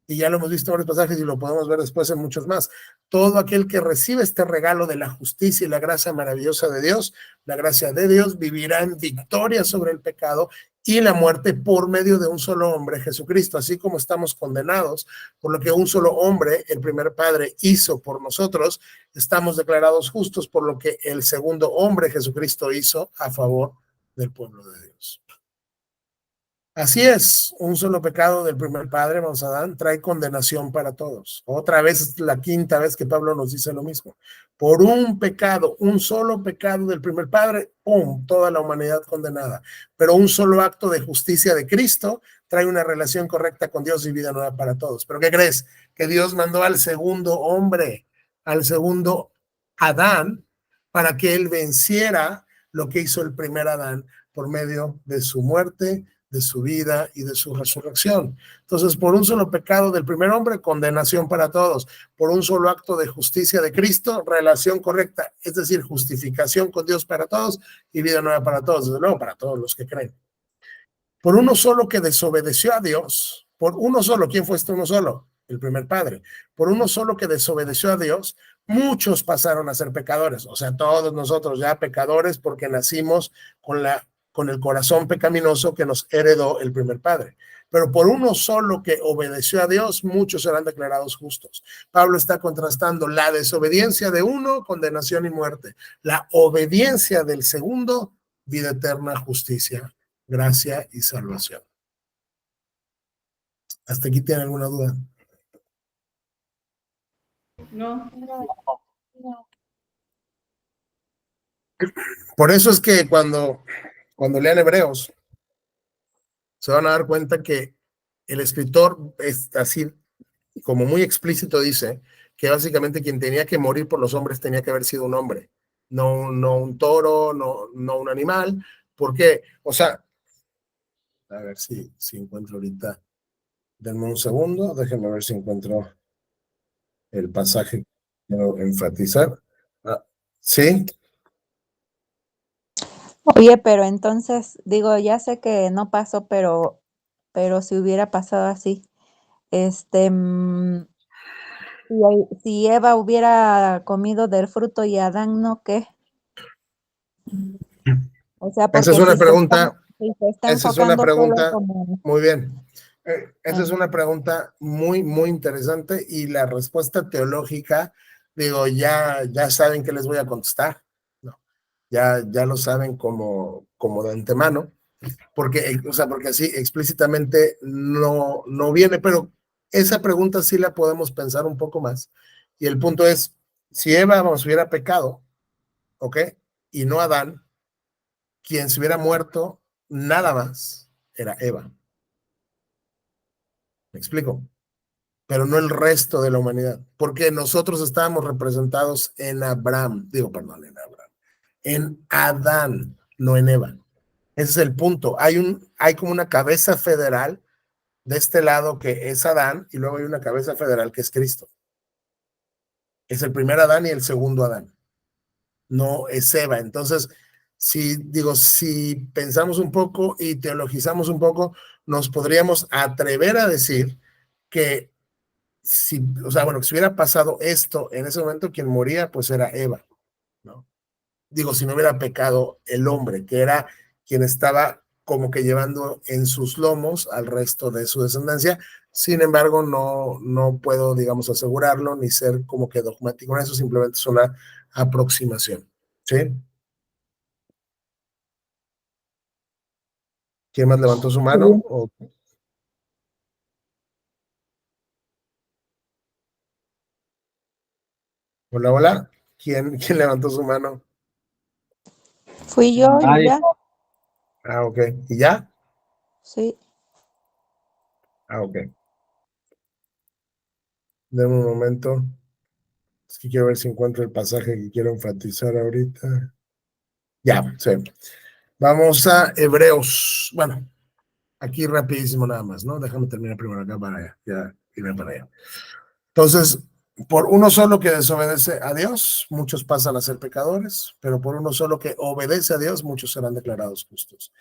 Speaker 1: Y ya lo hemos visto en varios pasajes y lo podemos ver después en muchos más. Todo aquel que recibe este regalo de la justicia y la gracia maravillosa de Dios, la gracia de Dios, vivirá en victoria sobre el pecado y la muerte por medio de un solo hombre, Jesucristo, así como estamos condenados por lo que un solo hombre, el primer padre, hizo por nosotros, estamos declarados justos por lo que el segundo hombre, Jesucristo, hizo a favor del pueblo de Dios. Así es, un solo pecado del primer padre, vamos Adán, trae condenación para todos. Otra vez, la quinta vez que Pablo nos dice lo mismo. Por un pecado, un solo pecado del primer padre, ¡pum!, toda la humanidad condenada. Pero un solo acto de justicia de Cristo trae una relación correcta con Dios y vida nueva para todos. ¿Pero qué crees? Que Dios mandó al segundo hombre, al segundo Adán, para que él venciera lo que hizo el primer Adán por medio de su muerte, de su vida y de su resurrección. Entonces, por un solo pecado del primer hombre, condenación para todos. Por un solo acto de justicia de Cristo, relación correcta, es decir, justificación con Dios para todos y vida nueva para todos, desde luego para todos los que creen. Por uno solo que desobedeció a Dios, por uno solo, ¿quién fue este uno solo? El primer padre. Por uno solo que desobedeció a Dios, muchos pasaron a ser pecadores, o sea, todos nosotros ya pecadores porque nacimos con el corazón pecaminoso que nos heredó el primer padre. Pero por uno solo que obedeció a Dios, muchos serán declarados justos. Pablo está contrastando la desobediencia de uno, condenación y muerte. La obediencia del segundo, vida eterna, justicia, gracia y salvación. ¿Hasta aquí tienen alguna duda?
Speaker 3: No.
Speaker 1: Por eso es que cuando lean Hebreos, se van a dar cuenta que el escritor es así, como muy explícito, dice que básicamente quien tenía que morir por los hombres tenía que haber sido un hombre, no un toro, no un animal. ¿Por qué? O sea, a ver si encuentro ahorita. Denme un segundo, déjenme ver si encuentro el pasaje que quiero enfatizar. Sí.
Speaker 4: Oye, pero entonces, digo, ya sé que no pasó, pero si hubiera pasado así, si Eva hubiera comido del fruto y Adán no, ¿qué? O sea,
Speaker 1: Esa es
Speaker 4: porque
Speaker 1: una pregunta,
Speaker 4: si se está
Speaker 1: esa es una
Speaker 4: enfocando solo
Speaker 1: pregunta,
Speaker 4: como
Speaker 1: muy bien. Esa es una pregunta muy, muy interesante y la respuesta teológica, digo, ya saben que les voy a contestar, ¿no? Ya lo saben como de antemano, porque así explícitamente no viene, pero esa pregunta sí la podemos pensar un poco más. Y el punto es, si Eva hubiera pecado, ¿ok? Y no Adán, quien se hubiera muerto nada más era Eva. ¿Me explico? Pero no el resto de la humanidad, porque nosotros estábamos representados en en Adán, no en Eva. Ese es el punto. Hay como una cabeza federal de este lado que es Adán y luego hay una cabeza federal que es Cristo. Es el primer Adán y el segundo Adán. No es Eva. Entonces, si pensamos un poco y teologizamos un poco, nos podríamos atrever a decir que o sea, bueno, que si hubiera pasado esto en ese momento, quien moría, pues era Eva, ¿no? Digo, si no hubiera pecado el hombre, que era quien estaba como que llevando en sus lomos al resto de su descendencia. Sin embargo, no puedo, digamos, asegurarlo ni ser como que dogmático en eso, simplemente es una aproximación. ¿Sí? ¿Quién más levantó su mano? Hola, hola. ¿Quién levantó su mano?
Speaker 4: Fui yo y
Speaker 2: Nadie.
Speaker 4: ya.
Speaker 1: Ah, ok. ¿Y ya?
Speaker 4: Sí.
Speaker 1: Ah, ok. Deme un momento. Es que quiero ver si encuentro el pasaje que quiero enfatizar ahorita. Ya, sí. Vamos a Hebreos. Bueno, aquí rapidísimo nada más, ¿no? Déjame terminar primero acá para allá. Ya iré para allá. Entonces, por uno solo que desobedece a Dios, muchos pasan a ser pecadores, pero por uno solo que obedece a Dios, muchos serán declarados justos.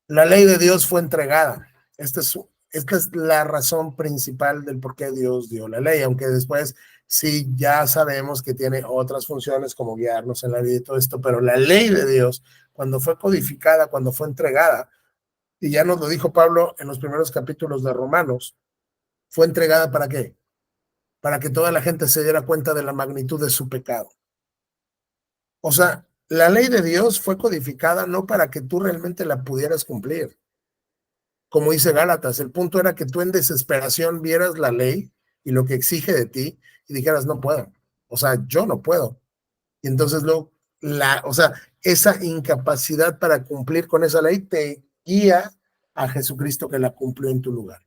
Speaker 1: La ley de Dios fue entregada. Esta es la razón principal del por qué Dios dio la ley, aunque después sí ya sabemos que tiene otras funciones como guiarnos en la vida y todo esto, pero la ley de Dios, cuando fue codificada, cuando fue entregada, y ya nos lo dijo Pablo en los primeros capítulos de Romanos, fue entregada ¿para qué? Para que toda la gente se diera cuenta de la magnitud de su pecado. O sea, la ley de Dios fue codificada no para que tú realmente la pudieras cumplir. Como dice Gálatas, el punto era que tú en desesperación vieras la ley y lo que exige de ti y dijeras, no puedo. O sea, yo no puedo. Y entonces o sea, esa incapacidad para cumplir con esa ley te guía a Jesucristo que la cumplió en tu lugar.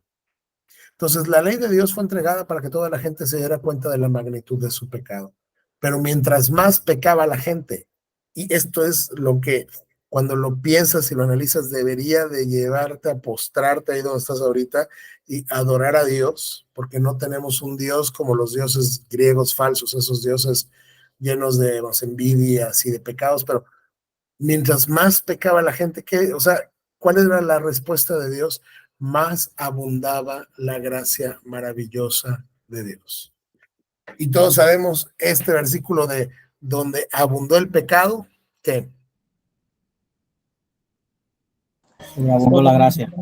Speaker 1: Entonces, la ley de Dios fue entregada para que toda la gente se diera cuenta de la magnitud de su pecado. Pero mientras más pecaba la gente, y esto es lo que cuando lo piensas y lo analizas debería de llevarte a postrarte ahí donde estás ahorita y adorar a Dios, porque no tenemos un Dios como los dioses griegos falsos, esos dioses llenos de envidias y de pecados, pero mientras más pecaba la gente, o sea, ¿cuál era la respuesta de Dios? Más abundaba la gracia maravillosa de Dios. Y todos sabemos este versículo de donde abundó el pecado, que
Speaker 2: Sobreabundó la gracia.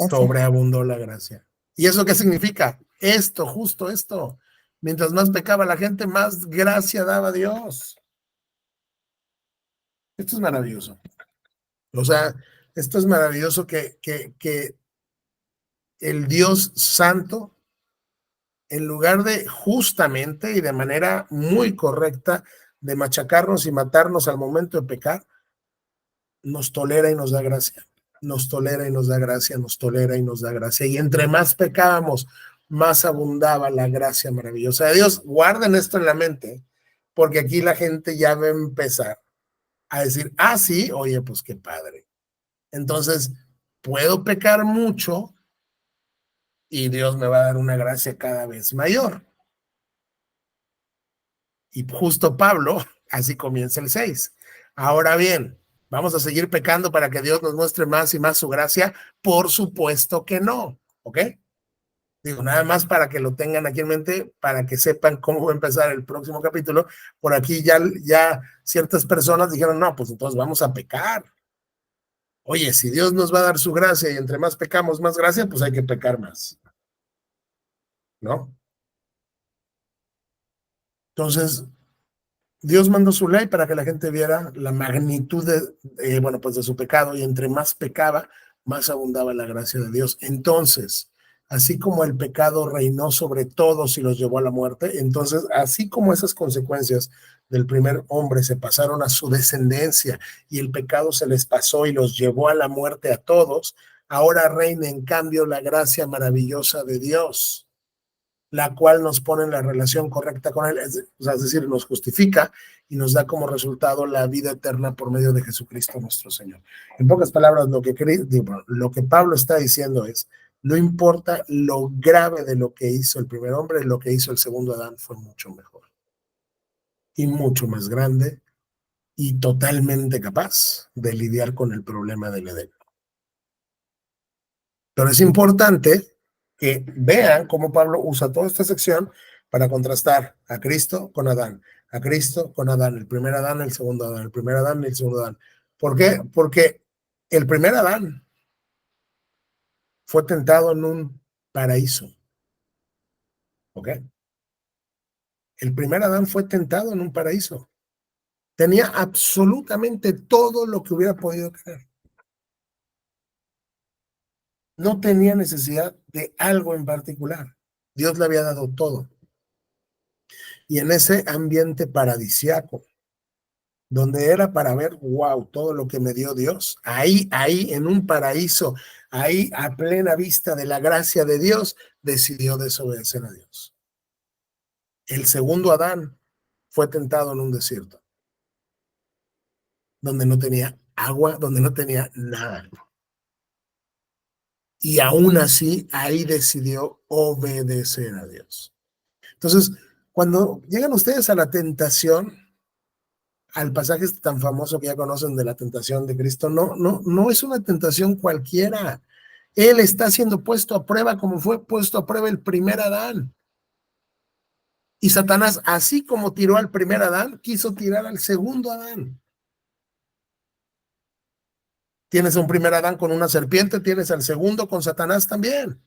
Speaker 1: sobreabundó la gracia. ¿Y eso qué significa? Esto, justo esto. Mientras más pecaba la gente, más gracia daba Dios. Esto es maravilloso. O sea, esto es maravilloso que el Dios santo, en lugar de justamente y de manera muy correcta de machacarnos y matarnos al momento de pecar, nos tolera y nos da gracia, nos tolera y nos da gracia, nos tolera y nos da gracia. Y entre más pecábamos, más abundaba la gracia maravillosa de Dios. Guarden esto en la mente, porque aquí la gente ya va a empezar a decir, ah, sí, oye, pues qué padre. Entonces, puedo pecar mucho y Dios me va a dar una gracia cada vez mayor. Y justo Pablo, así comienza el 6. Ahora bien, ¿vamos a seguir pecando para que Dios nos muestre más y más su gracia? Por supuesto que no, ¿ok? Digo, nada más para que lo tengan aquí en mente, para que sepan cómo va a empezar el próximo capítulo. Por aquí ya ciertas personas dijeron, no, pues entonces vamos a pecar. Oye, si Dios nos va a dar su gracia y entre más pecamos, más gracia, pues hay que pecar más, ¿no? Entonces, Dios mandó su ley para que la gente viera la magnitud bueno, pues de su pecado, y entre más pecaba, más abundaba la gracia de Dios. Entonces, así como el pecado reinó sobre todos y los llevó a la muerte, entonces, así como esas consecuencias del primer hombre se pasaron a su descendencia y el pecado se les pasó y los llevó a la muerte a todos, ahora reina en cambio la gracia maravillosa de Dios, la cual nos pone en la relación correcta con Él, es decir, nos justifica y nos da como resultado la vida eterna por medio de Jesucristo nuestro Señor. En pocas palabras, lo que Pablo está diciendo es, no importa lo grave de lo que hizo el primer hombre, lo que hizo el segundo Adán fue mucho mejor y mucho más grande y totalmente capaz de lidiar con el problema del Edén. Pero es importante que vean cómo Pablo usa toda esta sección para contrastar a Cristo con Adán, a Cristo con Adán, el primer Adán, el segundo Adán, el primer Adán y el segundo Adán. ¿Por qué? Porque el primer Adán fue tentado en un paraíso. ¿Ok? El primer Adán fue tentado en un paraíso. Tenía absolutamente todo lo que hubiera podido querer. No tenía necesidad de algo en particular. Dios le había dado todo. Y en ese ambiente paradisiaco, donde era para ver, wow, todo lo que me dio Dios, ahí, en un paraíso, ahí a plena vista de la gracia de Dios, decidió desobedecer a Dios. El segundo Adán fue tentado en un desierto, donde no tenía agua, donde no tenía nada. Y aún así, ahí decidió obedecer a Dios. Entonces, cuando llegan ustedes a la tentación, al pasaje tan famoso que ya conocen de la tentación de Cristo, no es una tentación cualquiera. Él está siendo puesto a prueba como fue puesto a prueba el primer Adán. Y Satanás, así como tiró al primer Adán, quiso tirar al segundo Adán. Tienes a un primer Adán con una serpiente, tienes al segundo con Satanás también.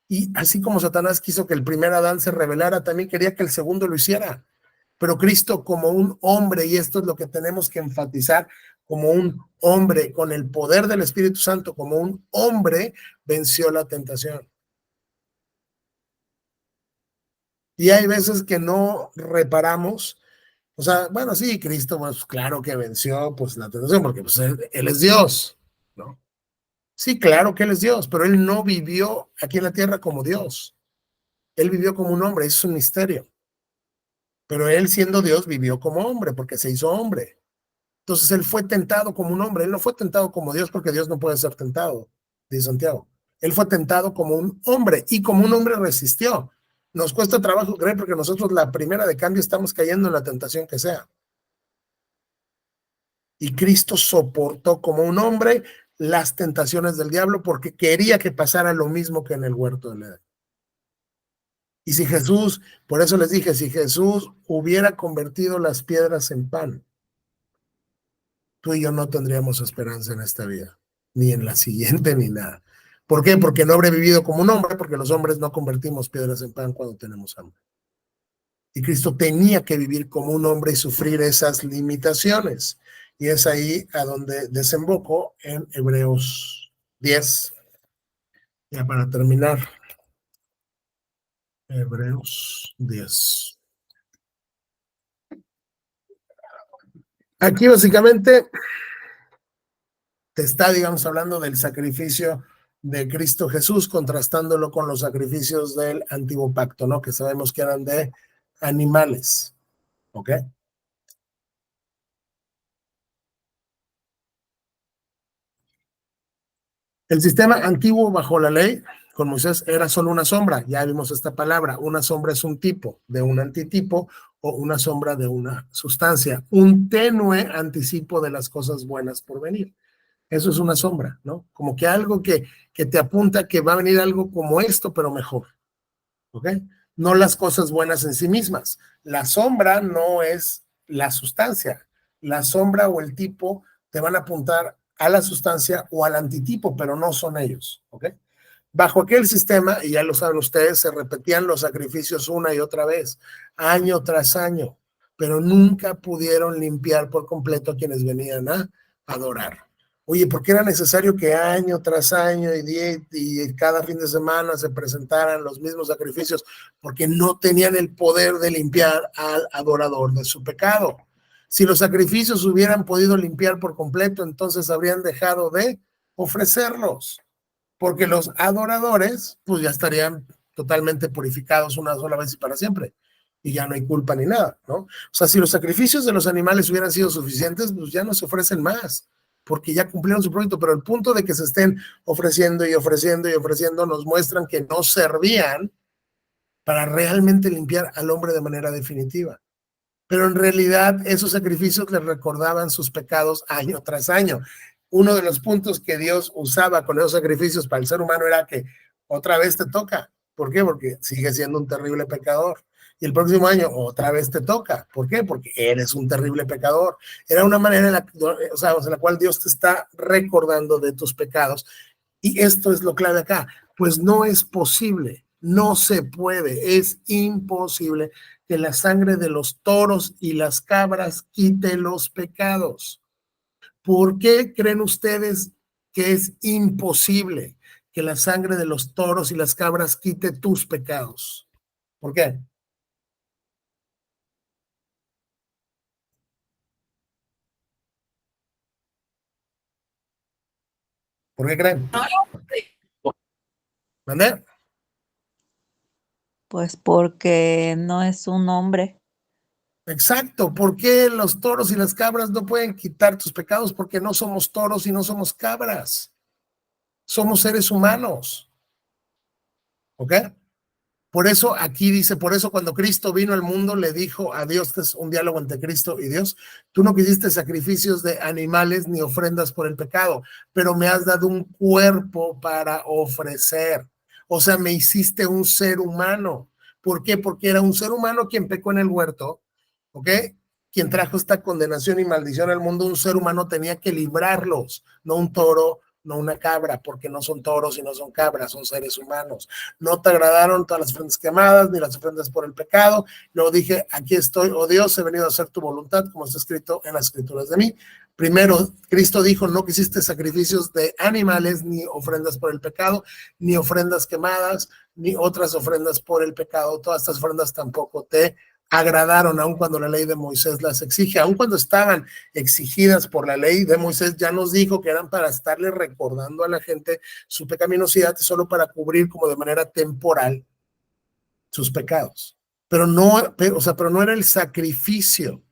Speaker 1: Y así como Satanás quiso que el primer Adán se rebelara, también quería que el segundo lo hiciera. Pero Cristo como un hombre, y esto es lo que tenemos que enfatizar, como un hombre con el poder del Espíritu Santo, como un hombre, venció la tentación. Y hay veces que no reparamos, o sea, bueno, sí, Cristo, pues claro que venció pues la tentación, porque pues él es Dios, ¿no? Sí, claro que Él es Dios, pero Él no vivió aquí en la tierra como Dios. Él vivió como un hombre, eso es un misterio. Pero Él siendo Dios vivió como hombre, porque se hizo hombre. Entonces Él fue tentado como un hombre, Él no fue tentado como Dios, porque Dios no puede ser tentado, dice Santiago. Él fue tentado como un hombre y como un hombre resistió. Nos cuesta trabajo creer porque nosotros la primera de cambio estamos cayendo en la tentación que sea. Y Cristo soportó como un hombre las tentaciones del diablo porque quería que pasara lo mismo que en el huerto del Edén. Y si Jesús, por eso les dije, si Jesús hubiera convertido las piedras en pan, tú y yo no tendríamos esperanza en esta vida, ni en la siguiente, ni nada. ¿Por qué? Porque no habré vivido como un hombre, porque los hombres no convertimos piedras en pan cuando tenemos hambre. Y Cristo tenía que vivir como un hombre y sufrir esas limitaciones. Y es ahí a donde desemboco en Hebreos 10. Ya para terminar, Hebreos 10. Aquí básicamente te está, digamos, hablando del sacrificio de Cristo Jesús, contrastándolo con los sacrificios del antiguo pacto, ¿no? Que sabemos que eran de animales, ¿ok? El sistema antiguo bajo la ley con Moisés era solo una sombra, ya vimos esta palabra, una sombra es un tipo de un antitipo o una sombra de una sustancia, un tenue anticipo de las cosas buenas por venir. Eso es una sombra, ¿no? Como que algo que te apunta que va a venir algo como esto, pero mejor, ¿ok? No las cosas buenas en sí mismas. La sombra no es la sustancia. La sombra o el tipo te van a apuntar a la sustancia o al antitipo, pero no son ellos, ¿ok? Bajo aquel sistema, y ya lo saben ustedes, se repetían los sacrificios una y otra vez, año tras año, pero nunca pudieron limpiar por completo a quienes venían a adorar. Oye, ¿por qué era necesario que año tras año y cada fin de semana se presentaran los mismos sacrificios? Porque no tenían el poder de limpiar al adorador de su pecado. Si los sacrificios hubieran podido limpiar por completo, entonces habrían dejado de ofrecerlos, porque los adoradores pues ya estarían totalmente purificados una sola vez y para siempre, y ya no hay culpa ni nada, ¿no? O sea, si los sacrificios de los animales hubieran sido suficientes, pues ya no se ofrecen más, porque ya cumplieron su propósito, pero el punto de que se estén ofreciendo y ofreciendo y ofreciendo nos muestran que no servían para realmente limpiar al hombre de manera definitiva. Pero en realidad esos sacrificios les recordaban sus pecados año tras año. uno de los puntos que Dios usaba con esos sacrificios para el ser humano era que otra vez te toca. ¿Por qué? Porque sigue siendo un terrible pecador. Y el próximo año otra vez te toca. ¿Por qué? Porque eres un terrible pecador. Era una manera en la cual Dios te está recordando de tus pecados. Y esto es lo clave acá. Pues no es posible, no se puede, es imposible que la sangre de los toros y las cabras quite los pecados. ¿Por qué creen ustedes que es imposible que la sangre de los toros y las cabras quite tus pecados? ¿Por qué? ¿Por qué creen? ¿Mande?
Speaker 4: Pues porque no es un hombre.
Speaker 1: Exacto. ¿Por qué los toros y las cabras no pueden quitar tus pecados? Porque no somos toros y no somos cabras. Somos seres humanos. ¿Ok? Por eso aquí dice, por eso cuando Cristo vino al mundo le dijo a Dios, este es un diálogo entre Cristo y Dios, tú no quisiste sacrificios de animales ni ofrendas por el pecado, pero me has dado un cuerpo para ofrecer. O sea, me hiciste un ser humano. ¿Por qué? Porque era un ser humano quien pecó en el huerto, ¿ok? Quien trajo esta condenación y maldición al mundo, un ser humano tenía que librarlos, no un toro, no una cabra, porque no son toros y no son cabras, son seres humanos. No te agradaron todas las ofrendas quemadas, ni las ofrendas por el pecado. Luego dije, aquí estoy, oh Dios, he venido a hacer tu voluntad, como está escrito en las escrituras de mí. Primero, Cristo dijo, no quisiste sacrificios de animales, ni ofrendas por el pecado, ni ofrendas quemadas, ni otras ofrendas por el pecado. Todas estas ofrendas tampoco te agradaron, aun cuando la ley de Moisés las exige, aun cuando estaban exigidas por la ley de Moisés, ya nos dijo que eran para estarle recordando a la gente su pecaminosidad, solo para cubrir como de manera temporal sus pecados. Pero no, pero no era el sacrificio,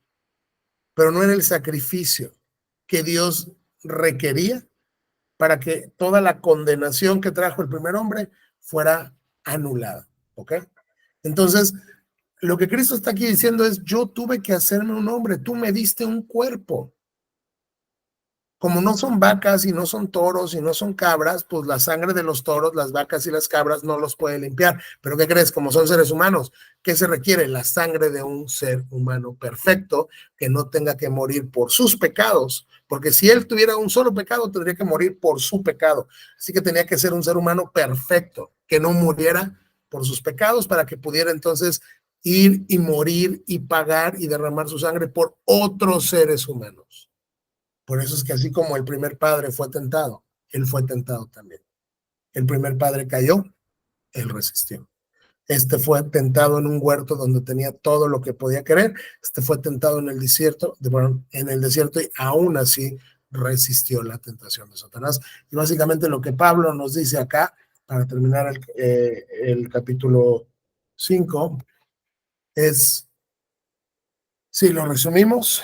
Speaker 1: que Dios requería para que toda la condenación que trajo el primer hombre fuera anulada, ¿ok? Entonces, lo que Cristo está aquí diciendo es, yo tuve que hacerme un hombre, tú me diste un cuerpo. Como no son vacas y no son toros y no son cabras, pues la sangre de los toros, las vacas y las cabras no los puede limpiar. Pero ¿qué crees? Como son seres humanos, ¿qué se requiere? La sangre de un ser humano perfecto que no tenga que morir por sus pecados. Porque si él tuviera un solo pecado, tendría que morir por su pecado. Así que tenía que ser un ser humano perfecto, que no muriera por sus pecados para que pudiera entonces ir y morir y pagar y derramar su sangre por otros seres humanos. Por eso es que así como el primer padre fue tentado, él fue tentado también. El primer padre cayó, él resistió. Este fue tentado en un huerto donde tenía todo lo que podía querer. Este fue tentado en el desierto, y aún así resistió la tentación de Satanás. Y básicamente lo que Pablo nos dice acá, para terminar el capítulo 5, es, si lo resumimos,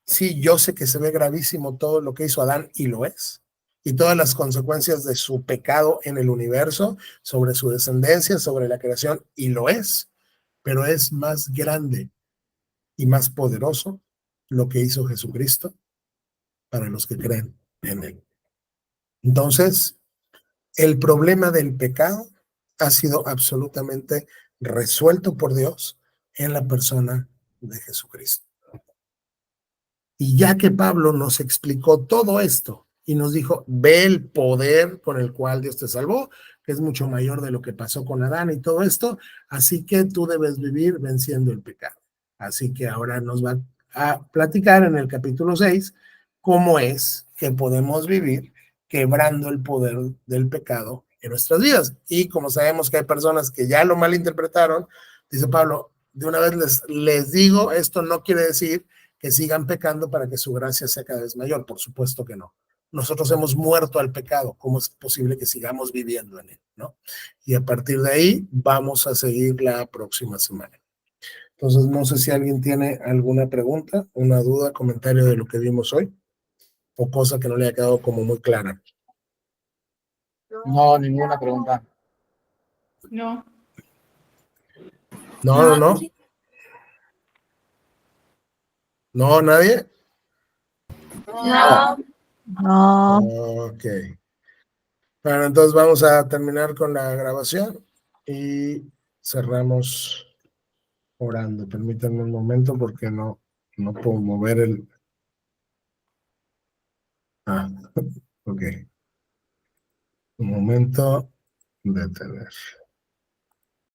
Speaker 1: sí, yo sé que se ve gravísimo todo lo que hizo Adán y lo es, y todas las consecuencias de su pecado en el universo, sobre su descendencia, sobre la creación, y lo es, pero es más grande y más poderoso lo que hizo Jesucristo para los que creen en él. Entonces, el problema del pecado ha sido absolutamente resuelto por Dios en la persona de Jesucristo. Y ya que Pablo nos explicó todo esto y nos dijo, ve el poder con el cual Dios te salvó, que es mucho mayor de lo que pasó con Adán y todo esto, así que tú debes vivir venciendo el pecado. Así que ahora nos va a platicar en el capítulo 6 cómo es que podemos vivir quebrando el poder del pecado en nuestras vidas. Y como sabemos que hay personas que ya lo malinterpretaron, dice Pablo, de una vez les digo, esto no quiere decir que sigan pecando para que su gracia sea cada vez mayor. Por supuesto que no. Nosotros hemos muerto al pecado. ¿Cómo es posible que sigamos viviendo en él? ¿No? Y a partir de ahí vamos a seguir la próxima semana. Entonces, no sé si alguien tiene alguna pregunta, una duda, comentario de lo que vimos hoy, o cosa que no le haya quedado como muy clara.
Speaker 2: No, ninguna pregunta.
Speaker 3: No.
Speaker 1: No. No, nadie.
Speaker 3: No.
Speaker 4: No,
Speaker 1: Ok. Bueno, entonces vamos a terminar con la grabación y cerramos orando. Permítanme un momento porque no puedo mover el... Ah, ok. Un momento, detener.